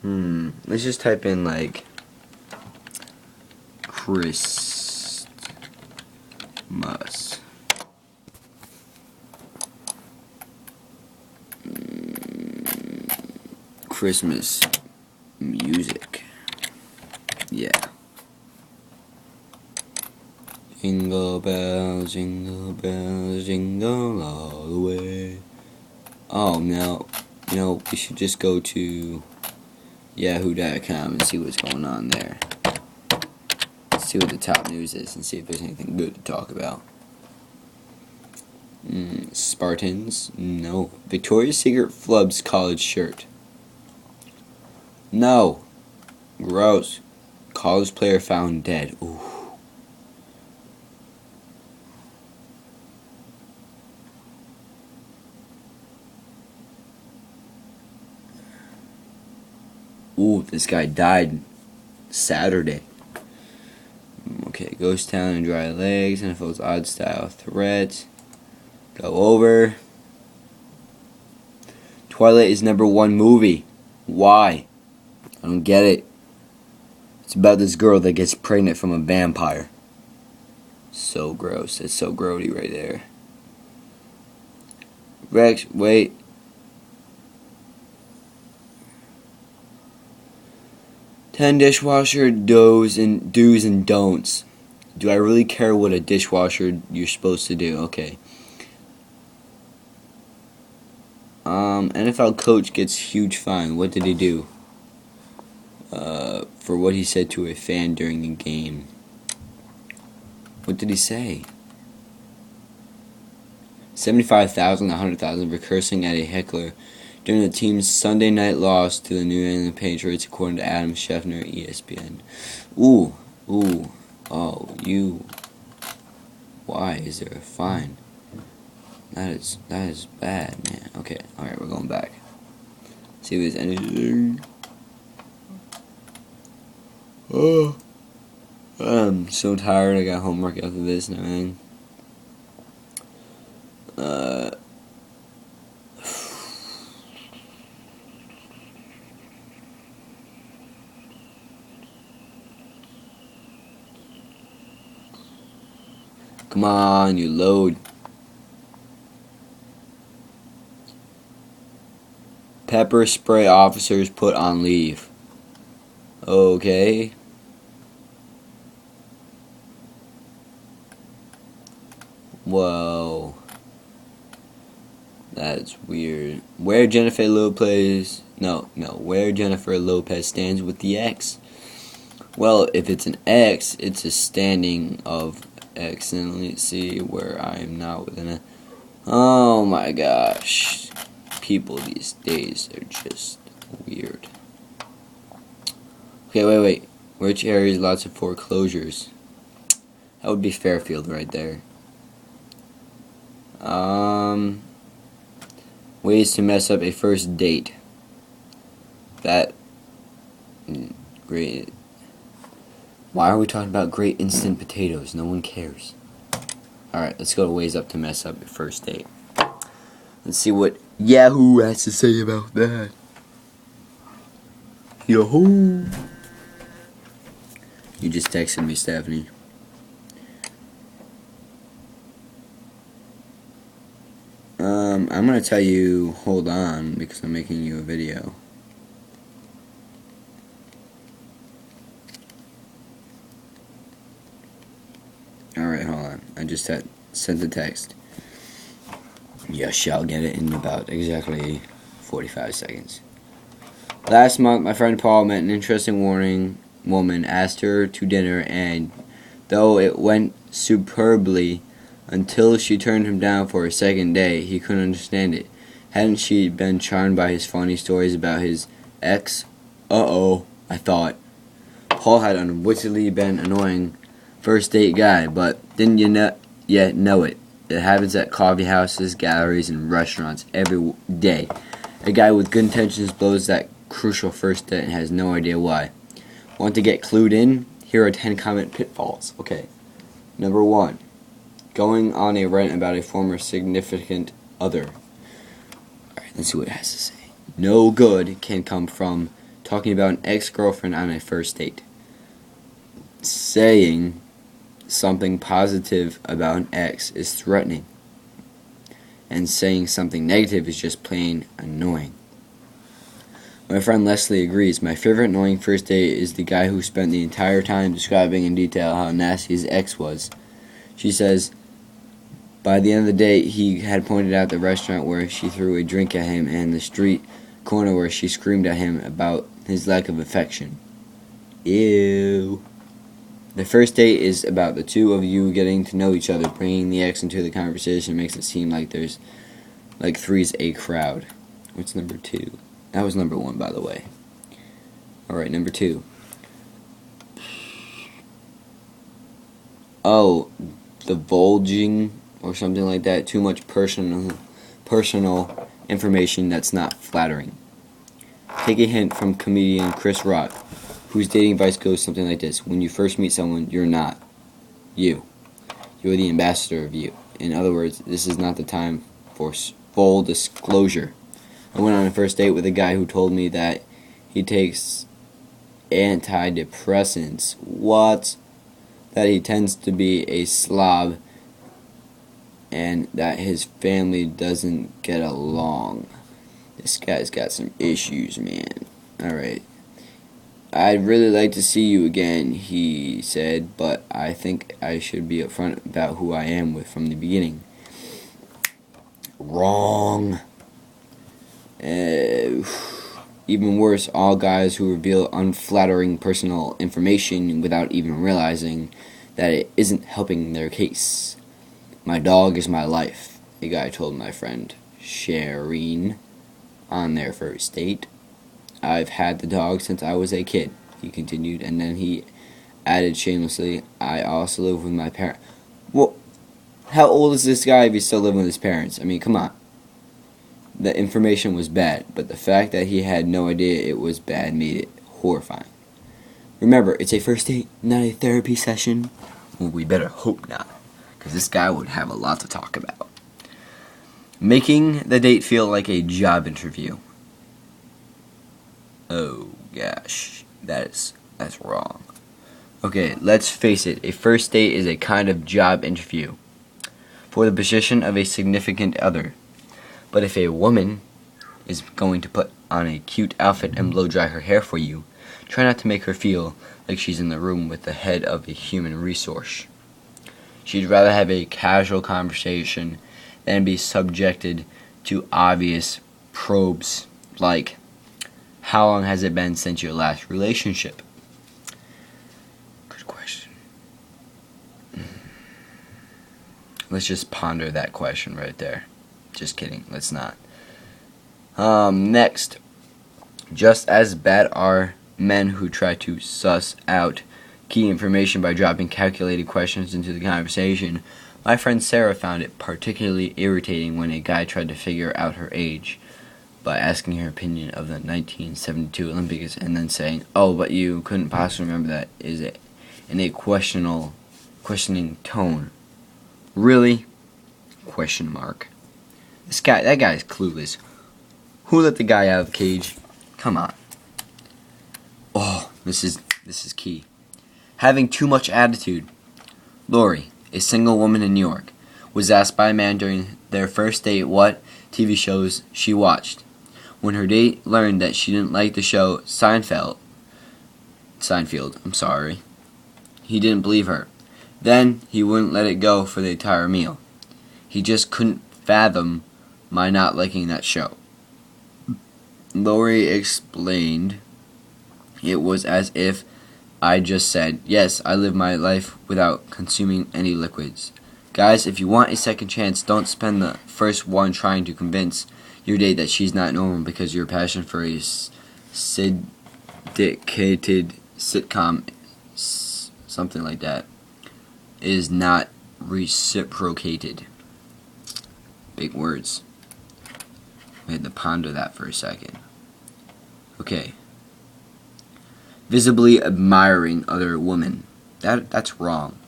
Let's just type in like Christmas. Christmas music. Yeah. Jingle bells, jingle all the way. Oh, no. You know, we should just go to yahoo.com and see what's going on there. See what the top news is and see if there's anything good to talk about. Spartans? No. Victoria's Secret flubs college shirt. No. Gross. College player found dead. Ooh. Ooh, this guy died Saturday. Okay, ghost town and dry legs. NFL's odd style threat. Go over. Twilight is #1 movie. Why? I don't get it. It's about this girl that gets pregnant from a vampire. So gross. It's so grody right there. Rex, wait. Ten dishwasher do's and do's and don'ts. Do I really care what a dishwasher you're supposed to do? Okay. NFL coach gets huge fine. What did he do? For what he said to a fan during a game. What did he say? 75,000, 100,000 for cursing at a heckler during the team's Sunday night loss to the New England Patriots, according to Adam Schefter, ESPN. Ooh. Oh, you. Why is there a fine? That is bad, man. Okay, alright, we're going back. See if there's anything. Oh, I'm so tired. I got homework after this and everything. Come on, you load. Pepper spray officers put on leave. Okay. Whoa. That's weird. Where Jennifer Lopez stands with the X. Well, if it's an X, it's a standing of X. And let's see where I am now within a. Oh my gosh. People these days are just weird. Okay, wait. Which area has lots of foreclosures? That would be Fairfield right there. Ways to mess up a first date. That great. Why are we talking about great instant potatoes? No one cares. Alright, let's go to ways up to mess up a first date. Let's see what Yahoo has to say about that. Yahoo! You just texted me, Stephanie. I'm gonna tell you, hold on, because I'm making you a video. Alright, hold on. I just sent the text. You shall get it in about exactly 45 seconds. Last month, my friend Paul met an interesting woman, asked her to dinner, and though it went superbly, until she turned him down for a second date, he couldn't understand it. Hadn't she been charmed by his funny stories about his ex? Uh-oh, I thought. Paul had unwittingly been annoying first date guy, but didn't yet know it. It happens at coffee houses, galleries, and restaurants every day. A guy with good intentions blows that crucial first date and has no idea why. Want to get clued in? Here are 10 common pitfalls. Okay. Number 1. Going on a rant about a former significant other. Alright, let's see what it has to say. No good can come from talking about an ex-girlfriend on a first date. Saying something positive about an ex is threatening, and saying something negative is just plain annoying. My friend Leslie agrees. My favorite annoying first date is the guy who spent the entire time describing in detail how nasty his ex was. She says, by the end of the day, he had pointed out the restaurant where she threw a drink at him and the street corner where she screamed at him about his lack of affection. Ew. The first date is about the two of you getting to know each other. Bringing the ex into the conversation makes it seem like three's a crowd. What's number 2? That was number 1, by the way. Alright, number 2. Oh, divulging or something like that. Too much personal information that's not flattering. Take a hint from comedian Chris Rock, whose dating advice goes something like this. When you first meet someone, you're not you. You're the ambassador of you. In other words, this is not the time for full disclosure. I went on a first date with a guy who told me that he takes antidepressants. What? That he tends to be a slob and that his family doesn't get along. This guy's got some issues, man. Alright. I'd really like to see you again, he said, but I think I should be upfront about who I am from the beginning. Wrong. Even worse, all guys who reveal unflattering personal information without even realizing that it isn't helping their case. My dog is my life, a guy told my friend Shireen on their first date. I've had the dog since I was a kid, he continued, and then he added shamelessly, I also live with my parents. Well, how old is this guy if he's still living with his parents? I mean, come on. The information was bad, but the fact that he had no idea it was bad made it horrifying. Remember, it's a first date, not a therapy session. Well, we better hope not, because this guy would have a lot to talk about. Making the date feel like a job interview. Oh gosh, that's wrong. Okay, let's face it, a first date is a kind of job interview for the position of a significant other. But if a woman is going to put on a cute outfit and blow dry her hair for you, try not to make her feel like she's in the room with the head of a human resource. She'd rather have a casual conversation than be subjected to obvious probes like, how long has it been since your last relationship? Good question. Let's just ponder that question right there. Just kidding, let's not. Next. Just as bad are men who try to suss out key information by dropping calculated questions into the conversation. My friend Sarah found it particularly irritating when a guy tried to figure out her age by asking her opinion of the 1972 Olympics and then saying, oh, but you couldn't possibly remember that, is it? In a questioning tone. Really? Question mark. That guy is clueless. Who let the guy out of the cage? Come on. Oh, this is key. Having too much attitude. Lori, a single woman in New York, was asked by a man during their first date what TV shows she watched. When her date learned that she didn't like the show Seinfeld, he didn't believe her. Then he wouldn't let it go for the entire meal. He just couldn't fathom my not liking that show. Lori explained it was as if I just said, yes, I live my life without consuming any liquids. Guys, if you want a second chance, don't spend the first one trying to convince your date that she's not normal because your passion for a syndicated sitcom, something like that, is not reciprocated. Big words. We had to ponder that for a second. Okay. Visibly admiring other women. That's wrong.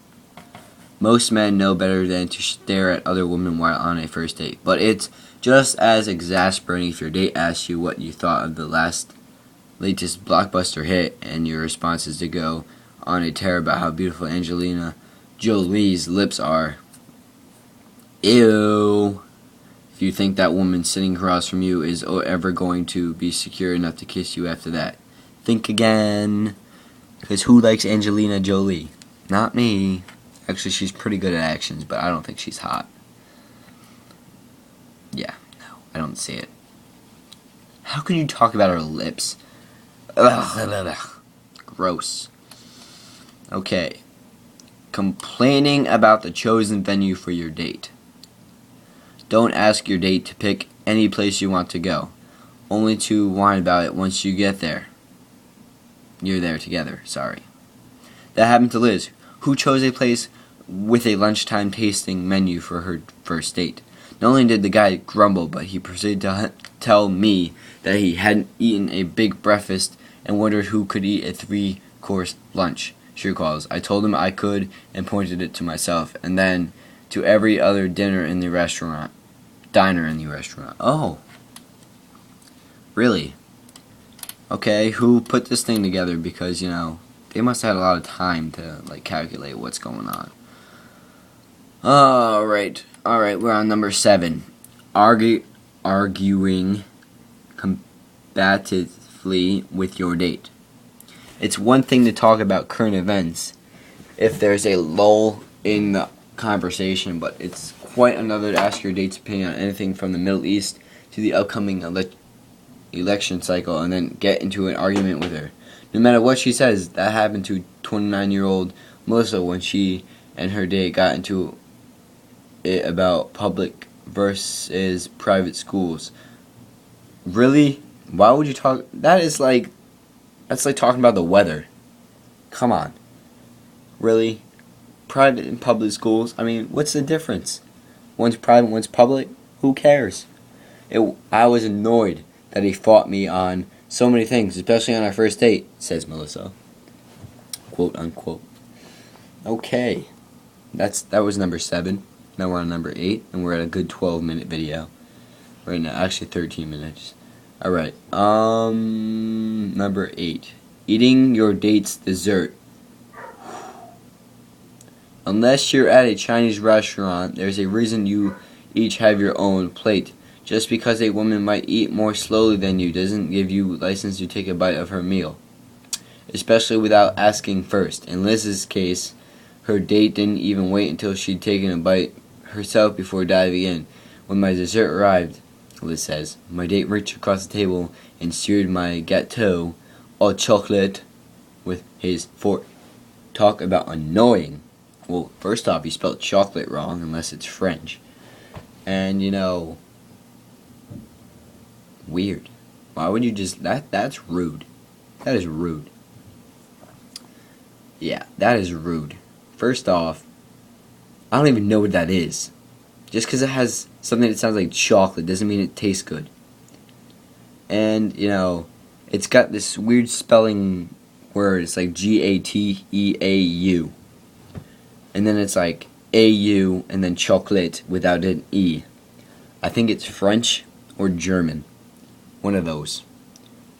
Most men know better than to stare at other women while on a first date. But it's just as exasperating if your date asks you what you thought of the last latest blockbuster hit, and your response is to go on a tear about how beautiful Angelina Jolie's lips are. Ew. If you think that woman sitting across from you is ever going to be secure enough to kiss you after that, think again. Because who likes Angelina Jolie? Not me. Actually, she's pretty good at actions, but I don't think she's hot. Yeah, no, I don't see it. How can you talk about her lips? Ugh. Gross. Okay. Complaining about the chosen venue for your date. Don't ask your date to pick any place you want to go, only to whine about it once you get there. You're there together, sorry. That happened to Liz, who chose a place with a lunchtime tasting menu for her first date. Not only did the guy grumble, but he proceeded to tell me that he hadn't eaten a big breakfast and wondered who could eat a 3-course lunch. True calls. I told him I could and pointed it to myself, and then to every other diner in the restaurant. Oh. Really? Okay, who put this thing together? Because, you know, they must have had a lot of time to, like, calculate what's going on. Alright, we're on number 7. Arguing combatively with your date. It's one thing to talk about current events if there's a lull in the conversation, but it's quite another to ask your date's opinion on anything from the Middle East to the upcoming election cycle and then get into an argument with her. No matter what she says, that happened to 29-year-old Melissa when she and her date got into it about public versus private schools. Really? Why would you talk? That's like talking about the weather. Come on. Really? Private and public schools? I mean, what's the difference? One's private, one's public? Who cares? I was annoyed that he fought me on so many things, especially on our first date, says Melissa. Quote unquote. Okay. That was number 7. Now we're on number 8, and we're at a good 12-minute video. Right now, actually 13 minutes. Alright, number 8. Eating your date's dessert. Unless you're at a Chinese restaurant, there's a reason you each have your own plate. Just because a woman might eat more slowly than you doesn't give you license to take a bite of her meal. Especially without asking first. In Liz's case, her date didn't even wait until she'd taken a bite herself before diving in. When my dessert arrived, Liz says, my date reached across the table and seared my gâteau au chocolat with his fork. Talk about annoying. Well, first off, you spelled chocolate wrong unless it's French. And, you know, weird. Why would you just... That's rude. That is rude. Yeah, that is rude. First off, I don't even know what that is. Just because it has something that sounds like chocolate doesn't mean it tastes good. And, you know, it's got this weird spelling word. It's like G-A-T-E-A-U. And then it's like A-U and then chocolate without an E. I think it's French or German. One of those.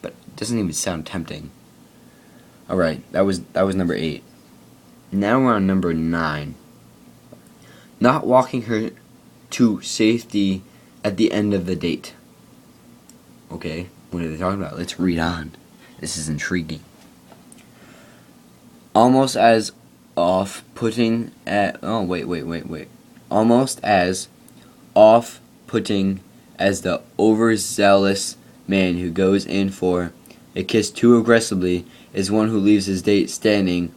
But it doesn't even sound tempting. Alright, that was number 8. Now we're on number 9. Not walking her to safety at the end of the date. Okay, what are they talking about? Let's read on. This is intriguing. Almost as off-putting as... Oh, wait. Almost as off-putting as the overzealous man who goes in for a kiss too aggressively is one who leaves his date standing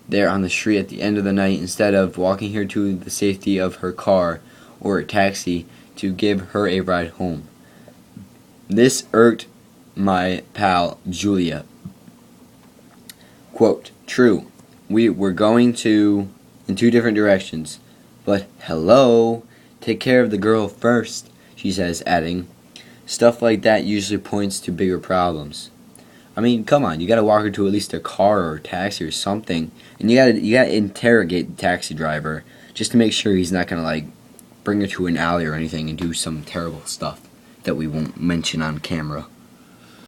there on the street at the end of the night instead of walking her to the safety of her car or a taxi to give her a ride home. This irked my pal Julia. Quote, true, we were going in 2 different directions, but hello, take care of the girl first, she says, adding, stuff like that usually points to bigger problems. I mean, come on, you gotta walk her to at least a car or a taxi or something, and you gotta interrogate the taxi driver just to make sure he's not gonna like bring her to an alley or anything and do some terrible stuff that we won't mention on camera.